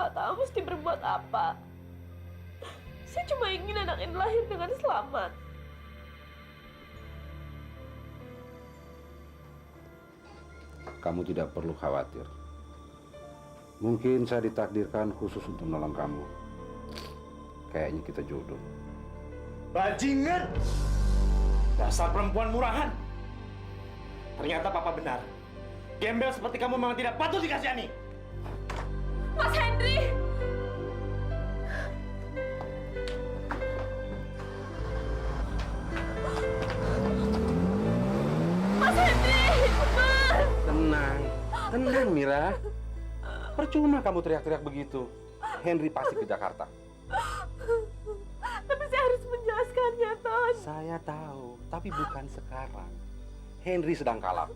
nggak tahu mesti berbuat apa. Saya cuma ingin anak ini lahir dengan selamat. Kamu tidak perlu khawatir. Mungkin saya ditakdirkan khusus untuk menolong kamu. Kayaknya kita jodoh. Bajingan! Dasar perempuan murahan. Ternyata papa benar. Gembel seperti kamu memang tidak patut dikasihani. Mas Hendri! Mas Hendri! Mas! Tenang Mira. Percuma kamu teriak-teriak begitu. Henry pasti ke Jakarta. Tapi saya harus menjelaskannya, Ton. Saya tahu, tapi bukan sekarang. Henry sedang kalap.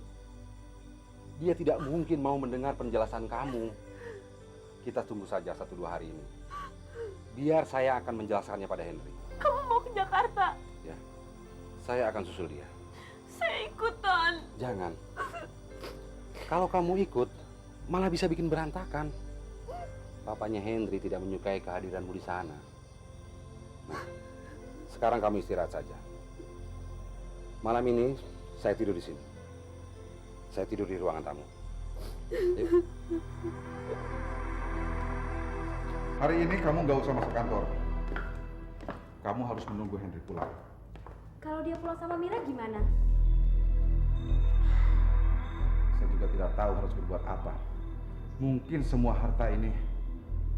Dia tidak mungkin mau mendengar penjelasan kamu. Kita tunggu saja 1-2 hari ini. Biar saya akan menjelaskannya pada Henry. Kamu mau ke Jakarta? Ya, saya akan susul dia. Saya ikut, Ton. Jangan. Kalau kamu ikut, malah bisa bikin berantakan. Papanya Henry tidak menyukai kehadiranmu di sana. Nah, sekarang kamu istirahat saja. Malam ini saya tidur di sini. Saya tidur di ruangan tamu. Yuk. Hari ini kamu nggak usah masuk kantor. Kamu harus menunggu Henry pulang. Kalau dia pulang sama Mira gimana? Saya juga tidak tahu harus berbuat apa. Mungkin semua harta ini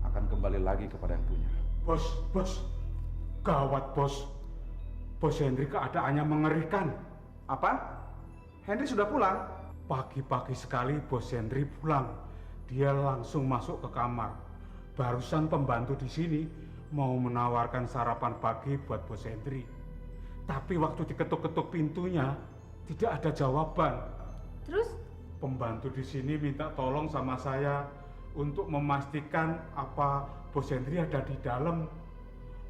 akan kembali lagi kepada yang punya. Bos. Gawat, Bos. Bos Henry keadaannya mengerikan. Apa? Henry sudah pulang? Pagi-pagi sekali Bos Henry pulang. Dia langsung masuk ke kamar. Barusan pembantu di sini mau menawarkan sarapan pagi buat Bos Henry. Tapi waktu diketuk-ketuk pintunya, tidak ada jawaban. Terus? Pembantu di sini minta tolong sama saya untuk memastikan apa Bos Henry ada di dalam.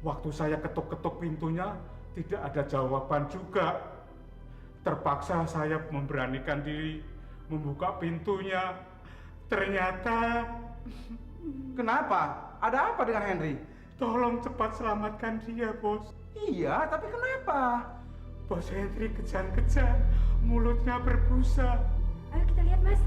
Waktu saya ketuk-ketuk pintunya, tidak ada jawaban juga. Terpaksa saya memberanikan diri membuka pintunya. Ternyata... Kenapa? Ada apa dengan Henry? Tolong cepat selamatkan dia, Bos. Iya, tapi kenapa? Bos Henry kejang-kejang, mulutnya berbusa. Ayo kita lihat, Mas.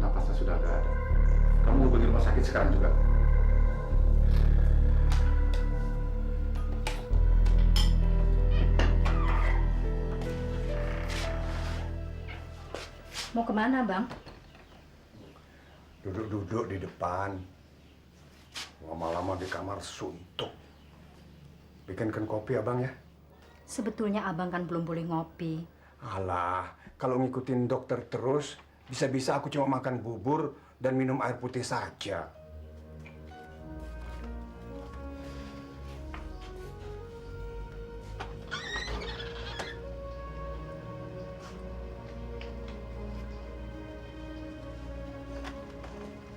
Napasnya sudah nggak ada. Kamu mau pergi rumah sakit sekarang juga? Mau kemana, Bang? Duduk-duduk di depan. Lama-lama di kamar suntuk. Bikinkan kopi abang ya. Sebetulnya abang kan belum boleh ngopi. Alah, kalau ngikutin dokter terus, bisa-bisa aku cuma makan bubur dan minum air putih saja.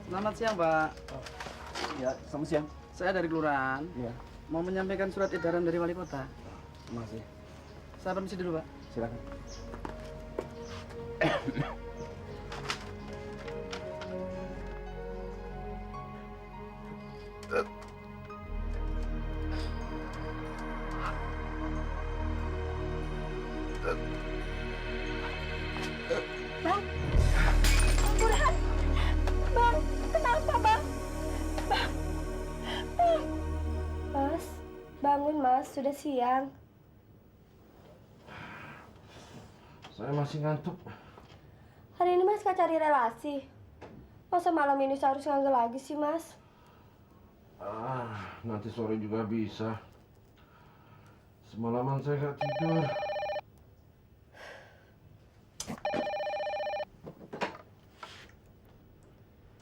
Selamat siang, Pak. Ya, selamat siang. Saya dari kelurahan. Iya, Mau menyampaikan surat edaran dari wali kota. terima kasih. Saya permisi dulu, Pak. Silakan. Bang! Burhan! Bang! Kenapa, Bang? Bang! Bang! Mas, bangun, Mas. Sudah siang. Saya masih ngantuk. Hari ini Mas nggak cari relasi. Masa malam ini saya harus nganggur lagi sih, Mas? Nanti sore juga bisa. Semalaman saya nggak tidur.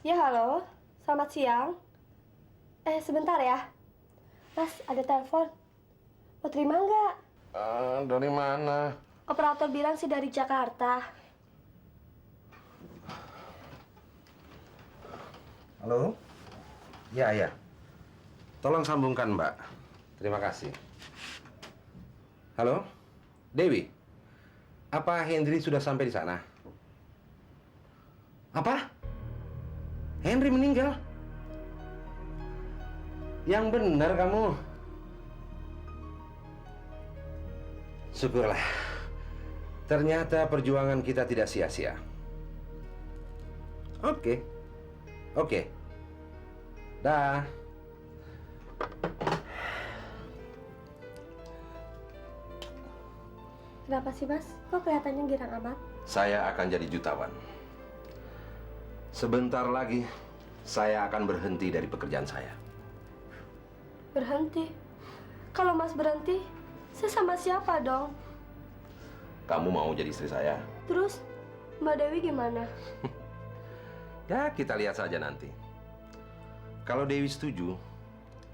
Ya, halo. Selamat siang. Sebentar ya. Mas, ada telepon. Mau terima nggak? Dari mana? Operator bilang sih dari Jakarta. Halo? Ya, ya. Tolong sambungkan, Mbak. Terima kasih. Halo? Dewi? Apa Henry sudah sampai di sana? Apa? Henry meninggal? Yang benar kamu. Syukurlah. Ternyata perjuangan kita tidak sia-sia. Oke. Oke. Dah. Kenapa sih, Mas? Kok kelihatannya girang amat? Saya akan jadi jutawan. Sebentar lagi, saya akan berhenti dari pekerjaan saya. Berhenti? Kalau Mas berhenti, saya sama siapa dong? Kamu mau jadi istri saya? Terus, Mbak Dewi gimana? Ya, kita lihat saja nanti. Kalau Dewi setuju,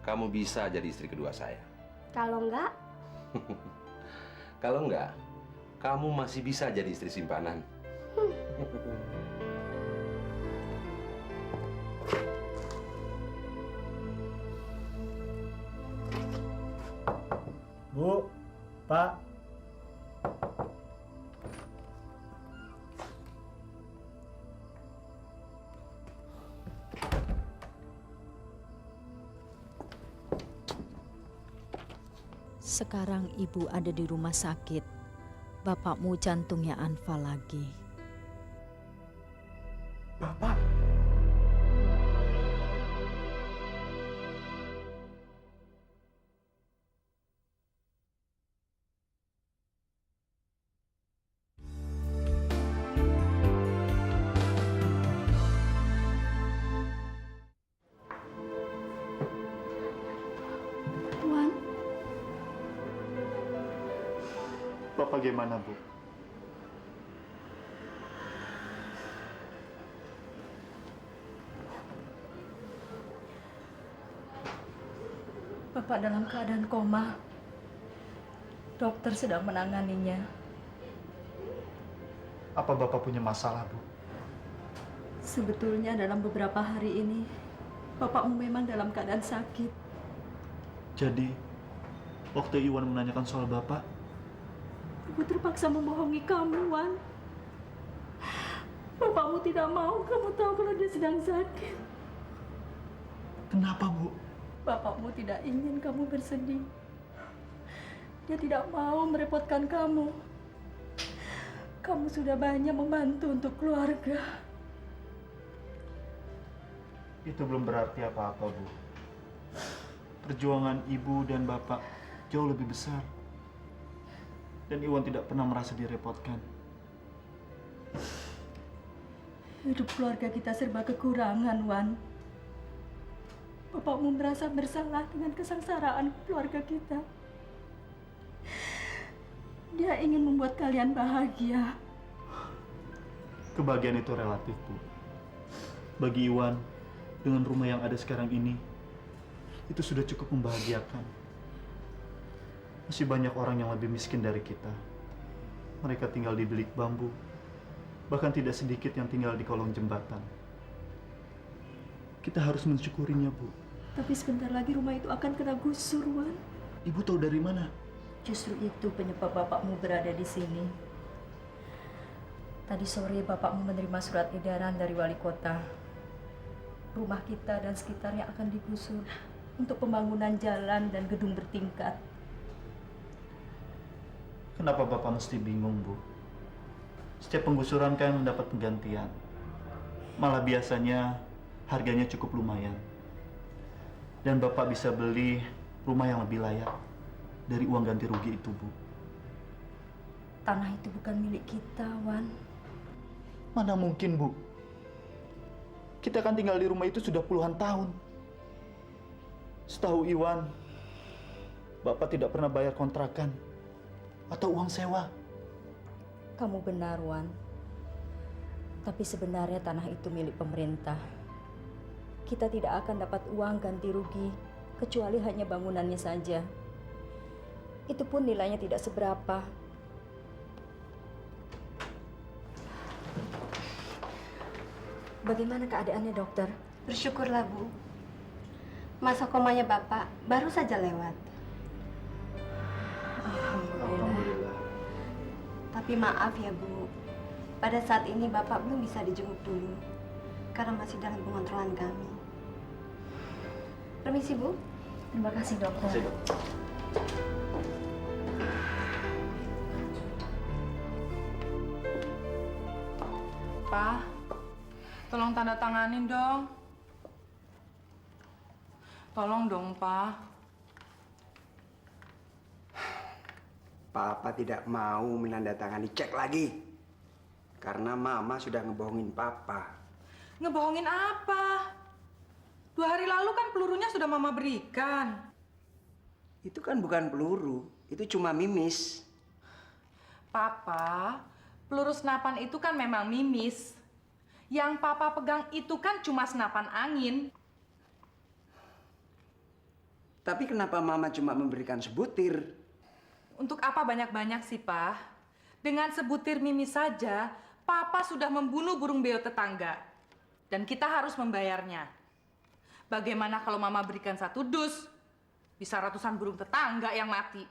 kamu bisa jadi istri kedua saya. Kalau enggak, Kalau enggak, kamu masih bisa jadi istri simpanan. Bu, Pak. Sekarang ibu ada di rumah sakit. Bapakmu jantungnya anfal lagi. Bapak. Wan, Bapak gimana, Bu? Bapak dalam keadaan koma. Dokter sedang menanganinya. Apa Bapak punya masalah, Bu? Sebetulnya dalam beberapa hari ini, bapakmu memang dalam keadaan sakit. Jadi, waktu Iwan menanyakan soal Bapak, Ibu terpaksa membohongi kamu, Wan. Bapakmu tidak mau kamu tahu kalau dia sedang sakit. kenapa, Bu? Bapakmu tidak ingin kamu bersedih. Dia tidak mau merepotkan kamu. Kamu sudah banyak membantu untuk keluarga. Itu belum berarti apa-apa, Bu. Perjuangan Ibu dan Bapak jauh lebih besar. Dan Iwan tidak pernah merasa direpotkan. Hidup keluarga kita serba kekurangan, Wan. Bapakmu merasa bersalah dengan kesengsaraan keluarga kita. Dia ingin membuat kalian bahagia. Kebahagiaan itu relatif, Bu. Bagi Iwan, dengan rumah yang ada sekarang ini, itu sudah cukup membahagiakan. Masih banyak orang yang lebih miskin dari kita. Mereka tinggal di bilik bambu. Bahkan tidak sedikit yang tinggal di kolong jembatan. Kita harus mensyukurinya, Bu. Tapi sebentar lagi rumah itu akan kena gusur, Wan. Ibu tahu dari mana? Justru itu penyebab bapakmu berada di sini. Tadi sore bapakmu menerima surat edaran dari wali kota. Rumah kita dan sekitarnya akan digusur untuk pembangunan jalan dan gedung bertingkat. Kenapa Bapak mesti bingung, Bu? Setiap penggusuran kan mendapat penggantian. Malah biasanya harganya cukup lumayan. Dan Bapak bisa beli rumah yang lebih layak dari uang ganti rugi itu, Bu. Tanah itu bukan milik kita, Wan. Mana mungkin, Bu? Kita kan tinggal di rumah itu sudah puluhan tahun. Setahu Iwan, Bapak tidak pernah bayar kontrakan atau uang sewa. Kamu benar, Wan. Tapi sebenarnya tanah itu milik pemerintah. Kita tidak akan dapat uang ganti rugi, kecuali hanya bangunannya saja. Itu pun nilainya tidak seberapa. Bagaimana keadaannya, dokter? Bersyukurlah, Bu. Masa komanya Bapak baru saja lewat. Alhamdulillah. Tapi maaf ya, Bu. Pada saat ini Bapak belum bisa dijenguk dulu. Karena masih dalam pengontrolan kami. Permisi, Bu. Terima kasih, dokter. Terima kasih, Dok. Pak, tolong tanda tanganin dong. Tolong dong, Pak. Papa tidak mau menandatangani cek lagi. Karena Mama sudah ngebohongin Papa. Ngebohongin apa? 2 hari lalu kan pelurunya sudah Mama berikan. Itu kan bukan peluru, itu cuma mimis. Papa, peluru senapan itu kan memang mimis. Yang Papa pegang itu kan cuma senapan angin. Tapi kenapa Mama cuma memberikan sebutir? Untuk apa banyak-banyak sih, Pak? Dengan sebutir mimis saja, Papa sudah membunuh burung beo tetangga. Dan kita harus membayarnya. Bagaimana kalau Mama berikan 1 dus? Bisa ratusan burung tetangga yang mati.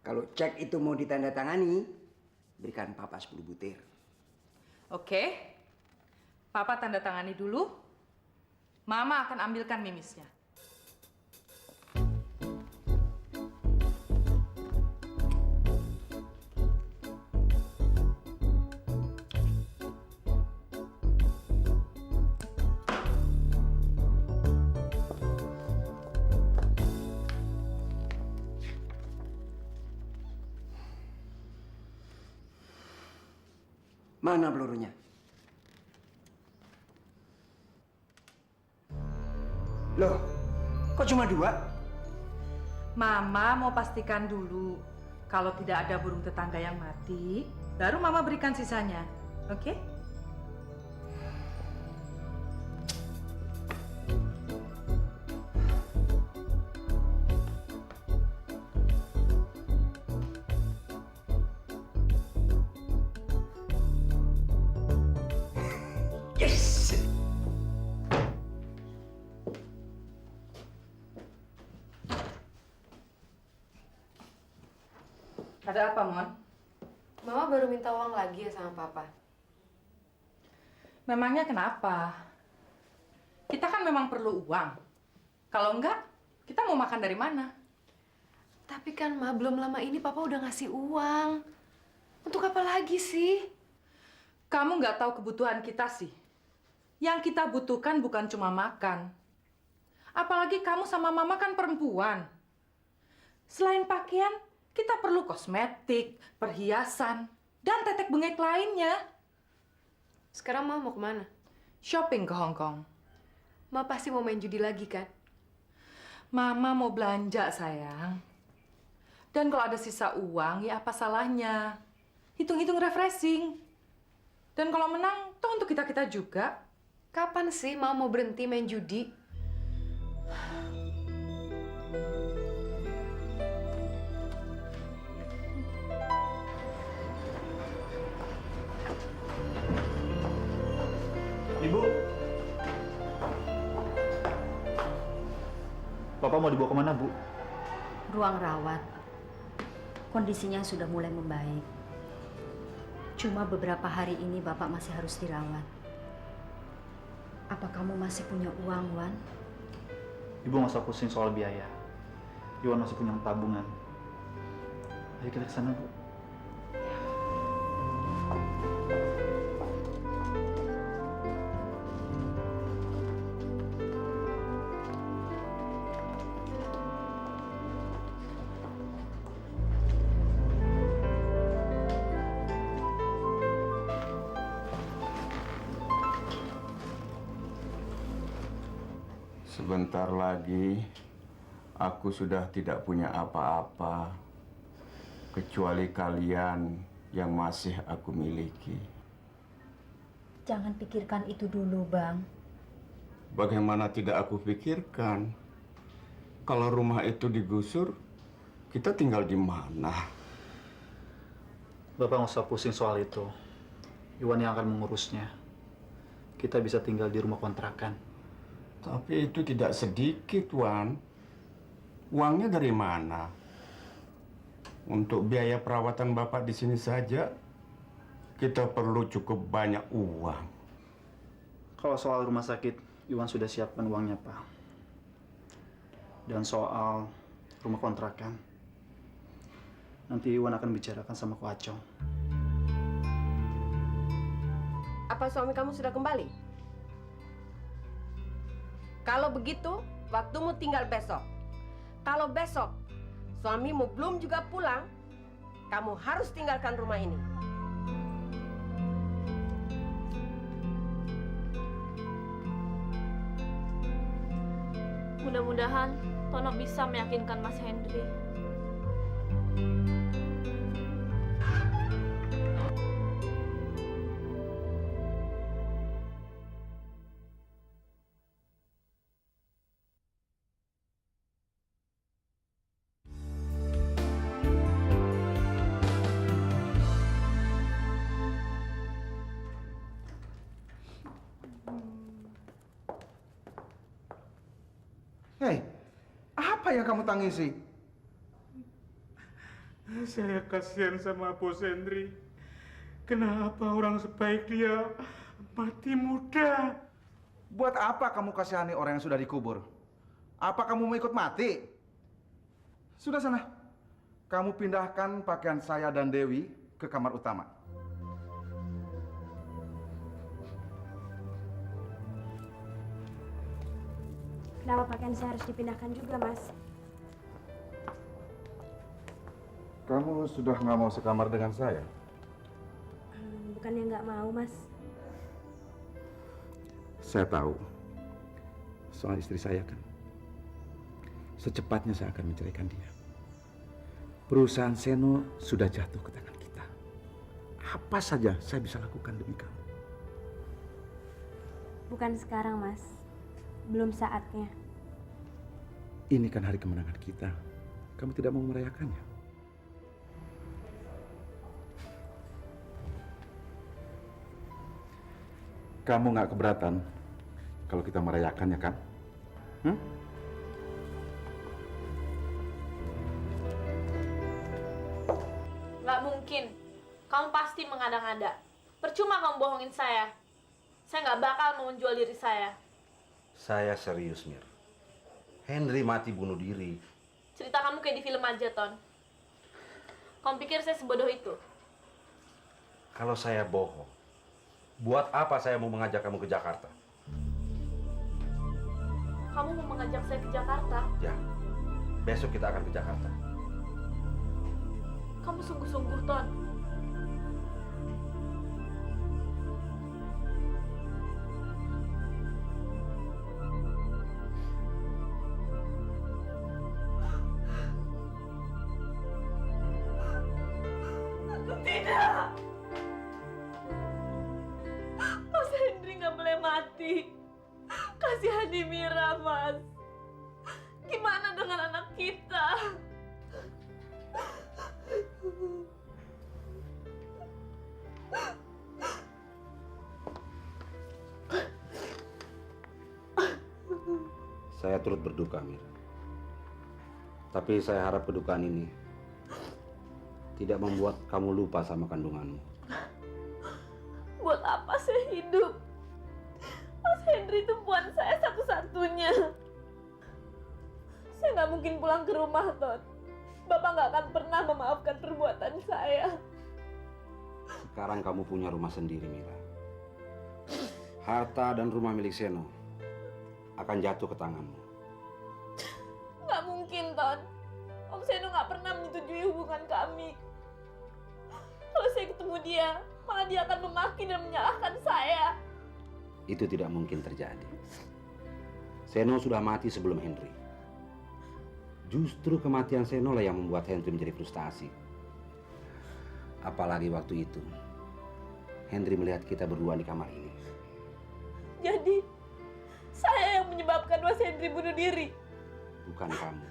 Kalau cek itu mau ditandatangani, berikan Papa 10 butir. Oke. Papa tanda tangani dulu. Mama akan ambilkan mimisnya. Mana pelurunya? Loh, kok cuma 2? Mama mau pastikan dulu. Kalau tidak ada burung tetangga yang mati, baru Mama berikan sisanya. Oke? Yes! Ada apa, Mon? Mama baru minta uang lagi ya sama Papa. Memangnya kenapa? Kita kan memang perlu uang. Kalau enggak, kita mau makan dari mana? Tapi kan, Ma, belum lama ini Papa udah ngasih uang. Untuk apa lagi sih? Kamu nggak tahu kebutuhan kita sih. Yang kita butuhkan bukan cuma makan. Apalagi kamu sama Mama kan perempuan. Selain pakaian, kita perlu kosmetik, perhiasan, dan tetek bengek lainnya. Sekarang Mama mau kemana? Shopping ke Hong Kong. Ma pasti mau main judi lagi kan? Mama mau belanja, sayang. Dan kalau ada sisa uang, ya apa salahnya? Hitung-hitung refreshing. Dan kalau menang, toh untuk kita-kita juga. Kapan sih Mama mau berhenti main judi? Ibu. Papa mau dibawa kemana, Bu? Ruang rawat. Kondisinya sudah mulai membaik. Cuma beberapa hari ini Bapak masih harus dirawat. Apa kamu masih punya uang, Wan? Ibu nggak usah pusing soal biaya. Iwan masih punya tabungan. Ayo kita ke sana, Bu. Sebentar lagi aku sudah tidak punya apa-apa kecuali kalian yang masih aku miliki. Jangan pikirkan itu dulu, Bang. Bagaimana tidak aku pikirkan? Kalau rumah itu digusur, kita tinggal di mana? Bapak nggak usah pusing soal itu. Iwan yang akan mengurusnya. Kita bisa tinggal di rumah kontrakan. Tapi itu tidak sedikit, Wan. Uangnya dari mana? Untuk biaya perawatan Bapak di sini saja, kita perlu cukup banyak uang. Kalau soal rumah sakit, Iwan sudah siapkan uangnya, Pak. Dan soal rumah kontrakan, nanti Iwan akan bicarakan sama Ko Acong. Apa suami kamu sudah kembali? Kalau begitu, waktumu tinggal besok. Kalau besok suamimu belum juga pulang, kamu harus tinggalkan rumah ini. Mudah-mudahan Tono bisa meyakinkan Mas Hendri. Hei, apa yang kamu tangisi? Saya kasihan sama Bos Hendri. Kenapa orang sebaik dia mati muda? Buat apa kamu kasihani orang yang sudah dikubur? Apa kamu mau ikut mati? Sudah sana. Kamu pindahkan pakaian saya dan Dewi ke kamar utama. Kenapa pakaian saya harus dipindahkan juga, Mas? Kamu sudah nggak mau sekamar dengan saya? Bukannya nggak mau, Mas. Saya tahu. Soal istri saya kan. Secepatnya saya akan menceraikan dia. Perusahaan Seno sudah jatuh ke tangan kita. Apa saja saya bisa lakukan demi kamu. Bukan sekarang, Mas. Belum saatnya. Ini kan hari kemenangan kita. Kamu tidak mau merayakannya? Kamu nggak keberatan kalau kita merayakannya, kan? Nggak mungkin. Kamu pasti mengada-ngada. Percuma kamu bohongin saya. Saya nggak bakal mau menjual diri saya. Saya serius, Mir. Henry mati bunuh diri. Cerita kamu kayak di film aja, Ton. Kamu pikir saya sebodoh itu? Kalau saya bohong, buat apa saya mau mengajak kamu ke Jakarta? Kamu mau mengajak saya ke Jakarta? Ya, besok kita akan ke Jakarta. Kamu sungguh-sungguh, Ton. Tidak. Mas Hendri nggak boleh mati. Kasihani Mira, Mas. Gimana dengan anak kita? Saya turut berduka, Mir. Tapi saya harap kedukaan ini tidak membuat kamu lupa sama kandunganmu. Buat apa saya hidup? Mas Hendri itu puan saya satu-satunya. Saya nggak mungkin pulang ke rumah, Ton. Bapak nggak akan pernah memaafkan perbuatan saya. Sekarang kamu punya rumah sendiri, Mira. Harta dan rumah milik Seno akan jatuh ke tanganmu. Nggak mungkin, Ton. Om Seno nggak pernah menyetujui hubungan kami. Kalau saya ketemu dia, malah dia akan memaki dan menyalahkan saya. Itu tidak mungkin terjadi. Seno sudah mati sebelum Henry. Justru kematian Seno lah yang membuat Henry menjadi frustasi. Apalagi waktu itu, Henry melihat kita berdua di kamar ini. Jadi, saya yang menyebabkan Mas Hendri bunuh diri. Bukan kamu.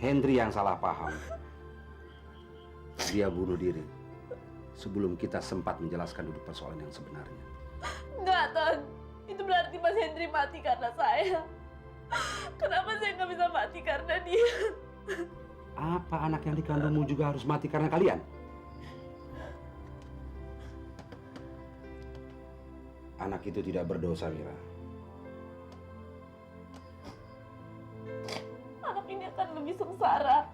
Hendri yang salah paham. Dia bunuh diri sebelum kita sempat menjelaskan duduk persoalan yang sebenarnya. Enggak, Ton. Itu berarti Mas Hendri mati karena saya. Kenapa saya nggak bisa mati karena dia? Apa anak yang dikandungmu juga harus mati karena kalian? Anak itu tidak berdosa, Mira. Anak ini akan lebih sengsara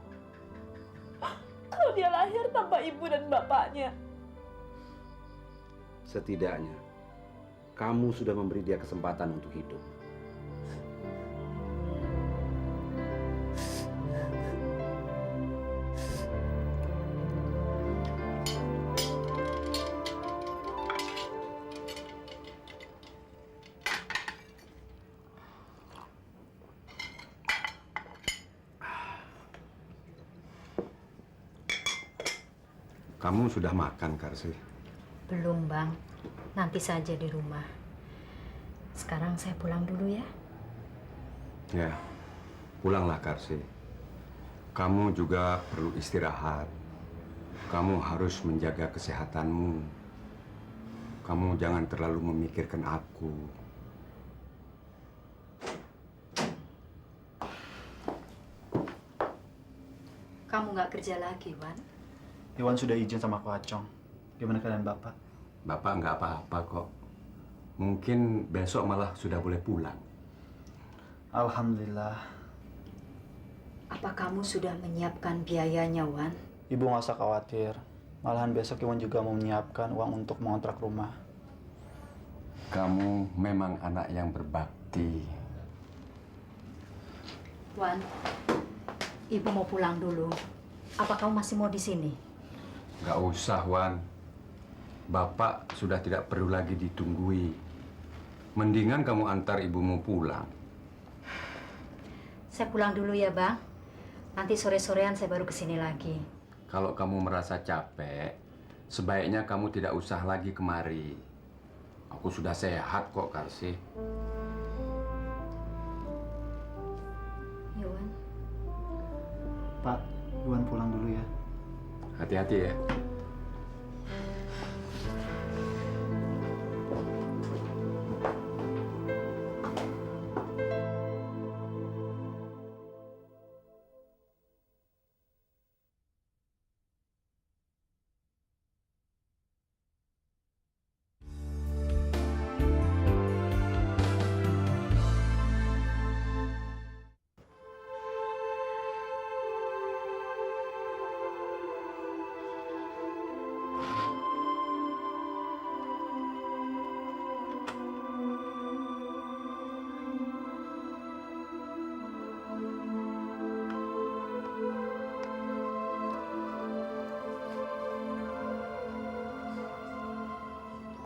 kalau dia lahir tanpa ibu dan bapaknya. Setidaknya, kamu sudah memberi dia kesempatan untuk hidup. Kamu sudah makan, Karsi? Belum, Bang. Nanti saja di rumah. Sekarang saya pulang dulu ya. Ya, pulanglah, Karsi. Kamu juga perlu istirahat. Kamu harus menjaga kesehatanmu. Kamu jangan terlalu memikirkan aku. Kamu nggak kerja lagi, Wan? Iwan sudah izin sama Ko Acong. Gimana keadaan Bapak? Bapak nggak apa-apa kok. Mungkin besok malah sudah boleh pulang. Alhamdulillah. Apa kamu sudah menyiapkan biayanya, Wan? Ibu nggak usah khawatir. Malahan besok Iwan juga mau menyiapkan uang untuk mengontrak rumah. Kamu memang anak yang berbakti. Wan, Ibu mau pulang dulu. Apa kamu masih mau di sini? Nggak usah, Wan. Bapak sudah tidak perlu lagi ditunggui. Mendingan kamu antar ibumu pulang. Saya pulang dulu ya, Bang. Nanti sore-sorean saya baru kesini lagi. Kalau kamu merasa capek, sebaiknya kamu tidak usah lagi kemari. Aku sudah sehat kok, Karsi. Ya, Wan. Pak, Iwan pulang dulu ya. Hati-hati ya.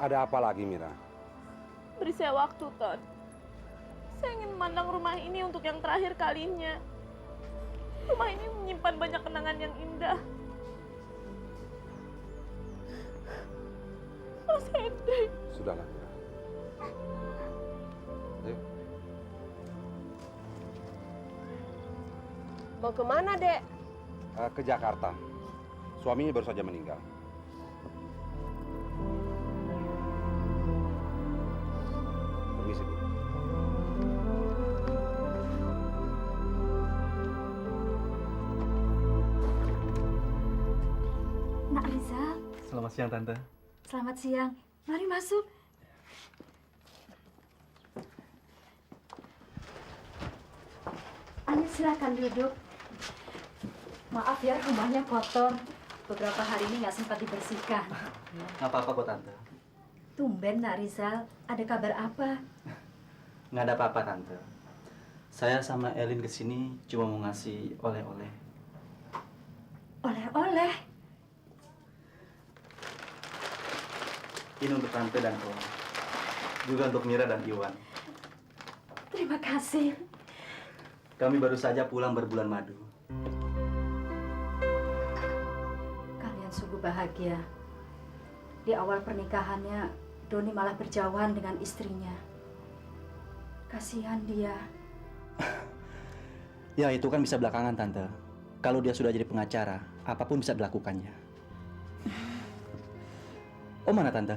Ada apa lagi, Mira? Beri saya waktu, Ton. Saya ingin memandang rumah ini untuk yang terakhir kalinya. Rumah ini menyimpan banyak kenangan yang indah. Mas Hendri. Sudahlah, Mira. Ayo. Mau kemana, Dek? Ke Jakarta. Suaminya baru saja meninggal. Permisi, Bu. Nak Rizal, Selamat siang, Tante. selamat siang. Mari masuk. Ayo silakan duduk. Maaf ya, rumahnya kotor. Beberapa hari ini nggak sempat dibersihkan. Nggak apa-apa kok, Tante. Tumben, Nak Rizal. Ada kabar apa? Nggak ada apa-apa, Tante. Saya sama Elin kesini cuma mau ngasih oleh-oleh. Oleh-oleh? Ini untuk Tante dan Om. Juga untuk Mira dan Iwan. Terima kasih. Kami baru saja pulang berbulan madu. Kalian sungguh bahagia. Di awal pernikahannya, Doni malah berjauhan dengan istrinya. Kasihan dia. Ya, itu kan bisa belakangan, Tante. Kalau dia sudah jadi pengacara, apapun bisa dilakukannya. Oh, mana Tante?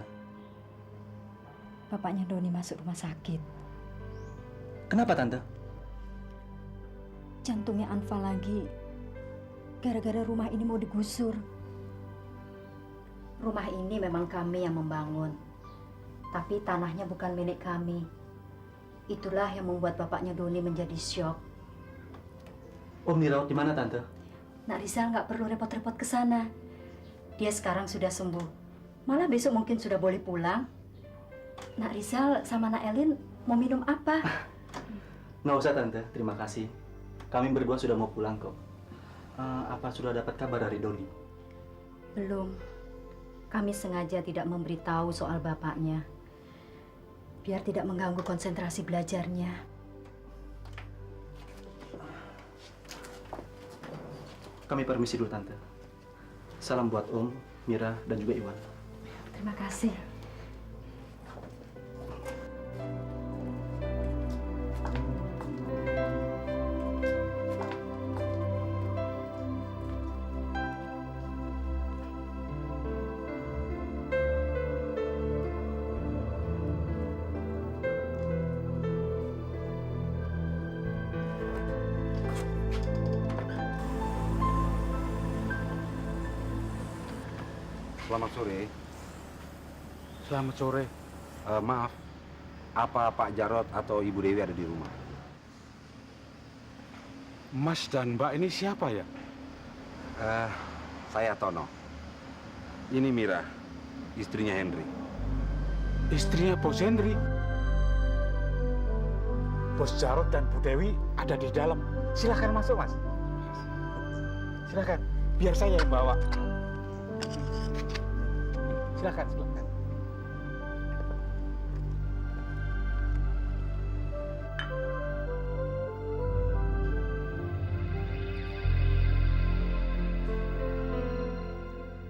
Bapaknya Doni masuk rumah sakit. Kenapa Tante? Jantungnya anfal lagi. Gara-gara rumah ini mau digusur. Rumah ini memang kami yang membangun. Tapi tanahnya bukan milik kami. Itulah yang membuat bapaknya Doni menjadi syok. Om dirawat di mana Tante? Nak Rizal nggak perlu repot-repot ke sana. Dia sekarang sudah sembuh. Malah besok mungkin sudah boleh pulang. Nak Rizal sama Nak Elin mau minum apa? Nggak usah Tante, terima kasih. Kami berdua sudah mau pulang kok. Apa sudah dapat kabar dari Doni? Belum. Kami sengaja tidak memberitahu soal bapaknya. Biar tidak mengganggu konsentrasi belajarnya. Kami permisi dulu Tante. Salam buat Om, Mira, dan juga Iwan. Terima kasih. Selamat sore. Selamat sore. Maaf, apa Pak Jarot atau Ibu Dewi ada di rumah? Mas dan Mbak ini siapa ya? Saya Tono. Ini Mira, istrinya Henry. Istrinya Bos Henry. Bos Jarot dan Bu Dewi ada di dalam. Silakan masuk, Mas. Silakan, biar saya yang bawa. Silakan, silakan.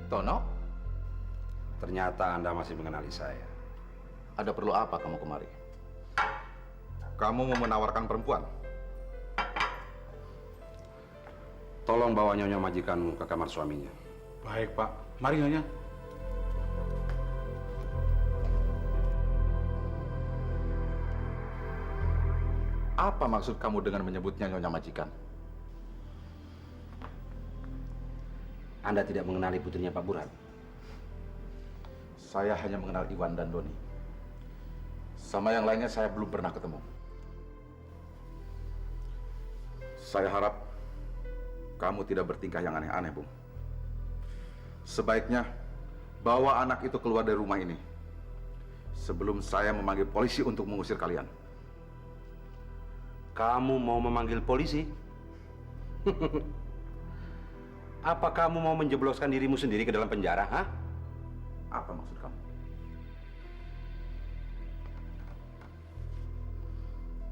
Tono, Ternyata Anda masih mengenali saya. ada perlu apa kamu kemari? Kamu mau menawarkan perempuan? Tolong bawa Nyonya majikanmu ke kamar suaminya. Baik, Pak. Mari, Nyonya. Apa maksud kamu dengan menyebutnya Nyonya Majikan? Anda tidak mengenali putrinya Pak Burhan? Saya hanya mengenal Iwan dan Doni. Sama yang lainnya saya belum pernah ketemu. Saya harap kamu tidak bertingkah yang aneh-aneh, Bung. Sebaiknya bawa anak itu keluar dari rumah ini sebelum saya memanggil polisi untuk mengusir kalian. Kamu mau memanggil polisi? Apa kamu mau menjebloskan dirimu sendiri ke dalam penjara, ha? Apa maksud kamu?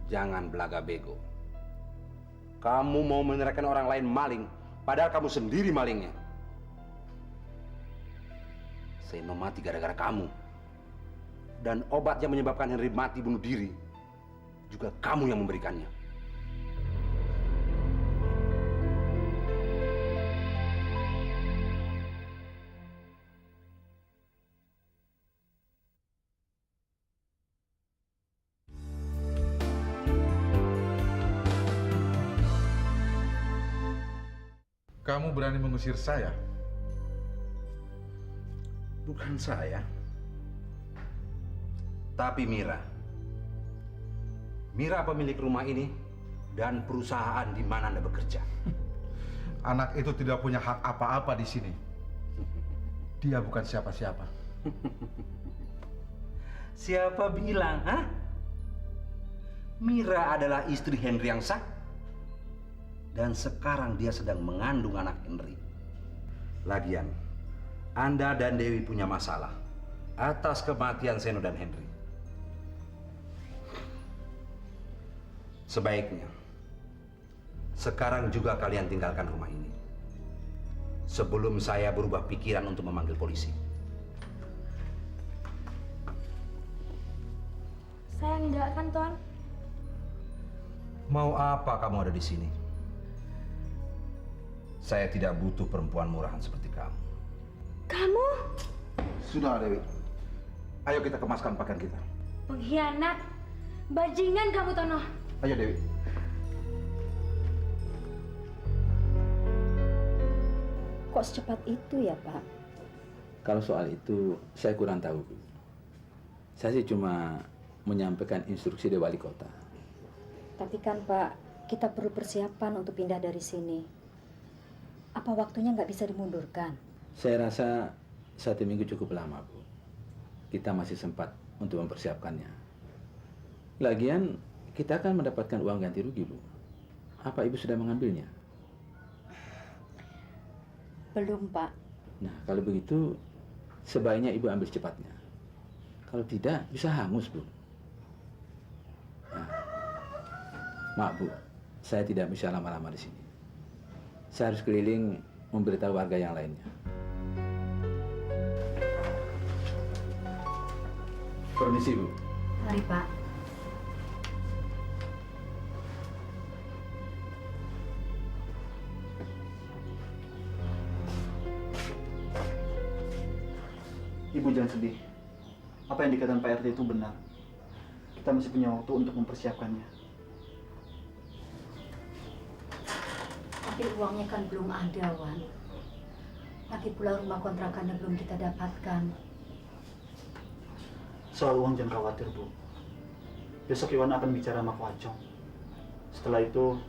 Jangan belaga bego. Kamu mau menyerahkan orang lain maling, padahal kamu sendiri malingnya. Seno mati gara-gara kamu. Dan obat yang menyebabkan Henry mati bunuh diri, juga kamu yang memberikannya. Kamu berani mengusir saya? Bukan saya, tapi Mira. Mira pemilik rumah ini dan perusahaan di mana Anda bekerja. Anak itu tidak punya hak apa-apa di sini. Dia bukan siapa-siapa. Siapa bilang, ha? Mira adalah istri Henry yang sah. Dan sekarang dia sedang mengandung anak Henry. Lagian, Anda dan Dewi punya masalah atas kematian Seno dan Henry. Sebaiknya, sekarang juga kalian tinggalkan rumah ini. Sebelum saya berubah pikiran untuk memanggil polisi. Saya enggak kan, Tuan? Mau apa kamu ada di sini? Saya tidak butuh perempuan murahan seperti kamu. Kamu Sudah, Dewi. Ayo kita kemaskan pakaian kita. pengkhianat. Bajingan kamu, Tono. Ayo, Dewi. Kok secepat itu ya, Pak? Kalau soal itu, saya kurang tahu, Bu. Saya sih cuma menyampaikan instruksi dari wali kota. Tapi kan, Pak, kita perlu persiapan untuk pindah dari sini. Apa waktunya nggak bisa dimundurkan? Saya rasa 1 minggu cukup lama, Bu. Kita masih sempat untuk mempersiapkannya. Lagian, kita akan mendapatkan uang ganti rugi, Bu. Apa Ibu sudah mengambilnya? Belum, Pak. Nah, kalau begitu, sebaiknya Ibu ambil secepatnya. Kalau tidak, bisa hangus, Bu. Nah, maaf, Bu. Saya tidak bisa lama-lama di sini. Saya harus keliling memberitahu warga yang lainnya. Permisi, Bu. Mari, Pak. Ibu jangan sedih. Apa yang dikatakan Pak RT itu benar. Kita masih punya waktu untuk mempersiapkannya. Tapi uangnya kan belum ada, Wan. Lagi pula rumah kontrakannya belum kita dapatkan. Soal uang jangan khawatir, Bu. Besok Iwan akan bicara sama Ko Acong. Setelah itu,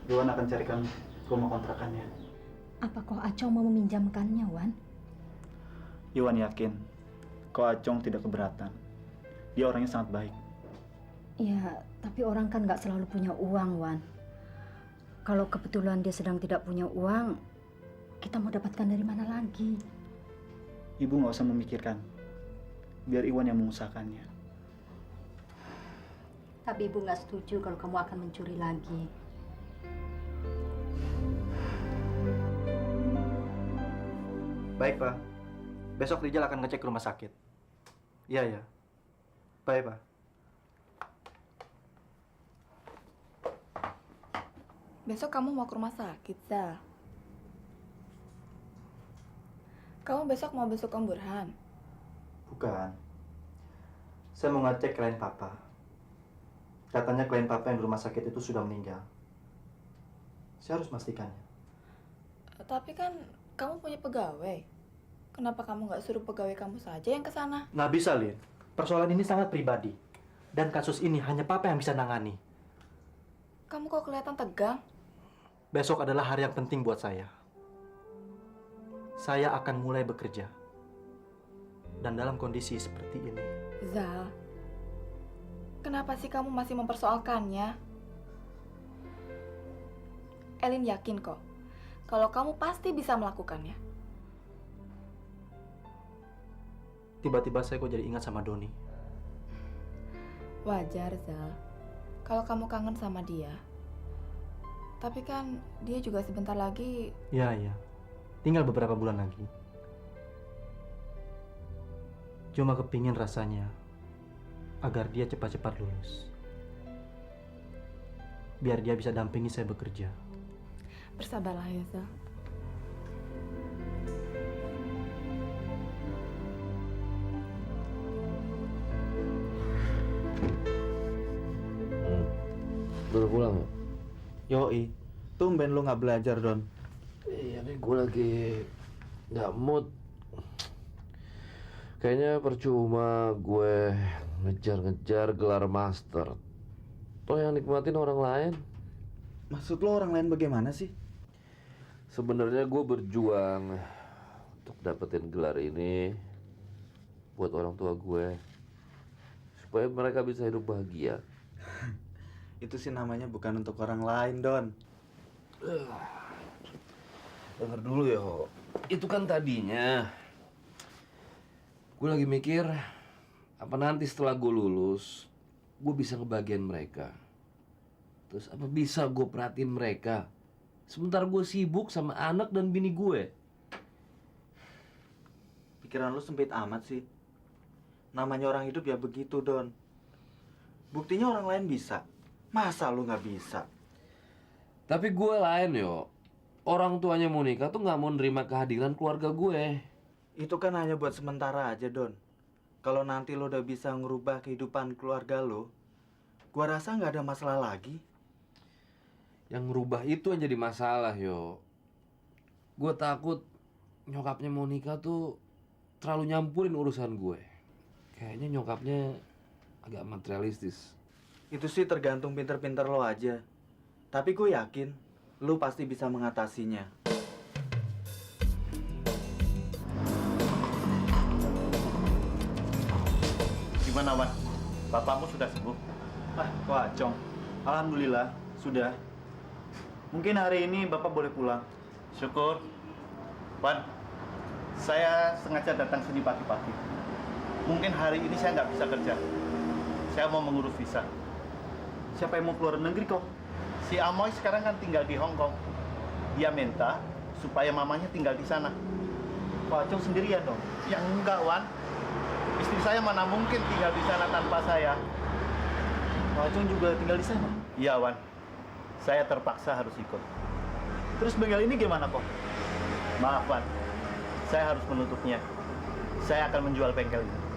Iwan akan carikan rumah kontrakannya. Apa Ko Acong mau meminjamkannya, Wan? Iwan yakin, Ko Acong tidak keberatan. Dia orangnya sangat baik. Ya, tapi orang kan nggak selalu punya uang, Wan. Kalau kebetulan dia sedang tidak punya uang, kita mau dapatkan dari mana lagi? Ibu nggak usah memikirkan. Biar Iwan yang mengusahakannya. Tapi Ibu nggak setuju kalau kamu akan mencuri lagi. Baik, Pak. Besok Rijal akan ngecek rumah sakit. Iya, ya. Baik, Pak. Besok kamu mau ke rumah sakit, Zal? Kamu besok mau besok Om Burhan? Bukan. Saya mau ngecek klien Papa. Katanya klien Papa yang di rumah sakit itu sudah meninggal. Saya harus memastikannya. Tapi kan kamu punya pegawai. Kenapa kamu nggak suruh pegawai kamu saja yang ke sana? Nggak bisa, Lin. Persoalan ini sangat pribadi. Dan kasus ini hanya Papa yang bisa nangani. Kamu kok kelihatan tegang? Besok adalah hari yang penting buat saya. Saya akan mulai bekerja. Dan dalam kondisi seperti ini. Zal, kenapa sih kamu masih mempersoalkannya? Elin yakin kok, kalau kamu pasti bisa melakukannya. Tiba-tiba saya kok jadi ingat sama Doni. Wajar, Zal. Kalau kamu kangen sama dia. Tapi kan dia juga sebentar lagi... Iya. Tinggal beberapa bulan lagi. Cuma kepingin rasanya agar dia cepat-cepat lulus. Biar dia bisa dampingi saya bekerja. Bersabarlah ya, Zal. Baru pulang ya? Yoi, tumben lu nggak belajar, Don. Iya nih, gue lagi nggak mood. Kayaknya percuma gue ngejar-ngejar gelar master. Toh yang nikmatin orang lain. Maksud lo orang lain bagaimana sih? Sebenarnya gue berjuang untuk dapetin gelar ini buat orang tua gue. Supaya mereka bisa hidup bahagia. Itu sih namanya bukan untuk orang lain, Don. Dengar dulu ya, Ho. Itu kan tadinya. Gue lagi mikir, apa nanti setelah gue lulus, gue bisa ngebagian mereka. Terus apa bisa gue perhatiin mereka, sementara gue sibuk sama anak dan bini gue. Pikiran lu sempit amat sih. Namanya orang hidup ya begitu, Don. Buktinya orang lain bisa. Masa lu nggak bisa? Tapi gue lain, yo. orang tuanya Monica tuh nggak mau nerima kehadiran keluarga gue. Itu kan hanya buat sementara aja, Don. Kalau nanti lo udah bisa ngerubah kehidupan keluarga lo, gua rasa nggak ada masalah lagi. Yang ngerubah itu yang jadi masalah, yo. Gue takut nyokapnya Monica tuh terlalu nyampurin urusan gue. Kayaknya nyokapnya agak materialistis. Itu sih tergantung pinter-pinter lo aja. Tapi gue yakin lo pasti bisa mengatasinya. Gimana, Wan? Bapakmu sudah sembuh? Wah, Cong. Alhamdulillah, sudah. Mungkin hari ini Bapak boleh pulang. Syukur. Wan, saya sengaja datang sini pagi-pagi. Mungkin hari ini saya nggak bisa kerja. Saya mau mengurus visa. Siapa yang mau keluar negeri kok? Si Amoy sekarang kan tinggal di Hong Kong. Dia minta supaya mamanya tinggal di sana. Pak Acong sendirian dong? Ya enggak, Wan. Istri saya mana mungkin tinggal di sana tanpa saya. Pak Acong juga tinggal di sana? Iya, Wan. Saya terpaksa harus ikut. Terus bengkel ini gimana kok? Maaf, Wan. Saya harus menutupnya. Saya akan menjual bengkel ini.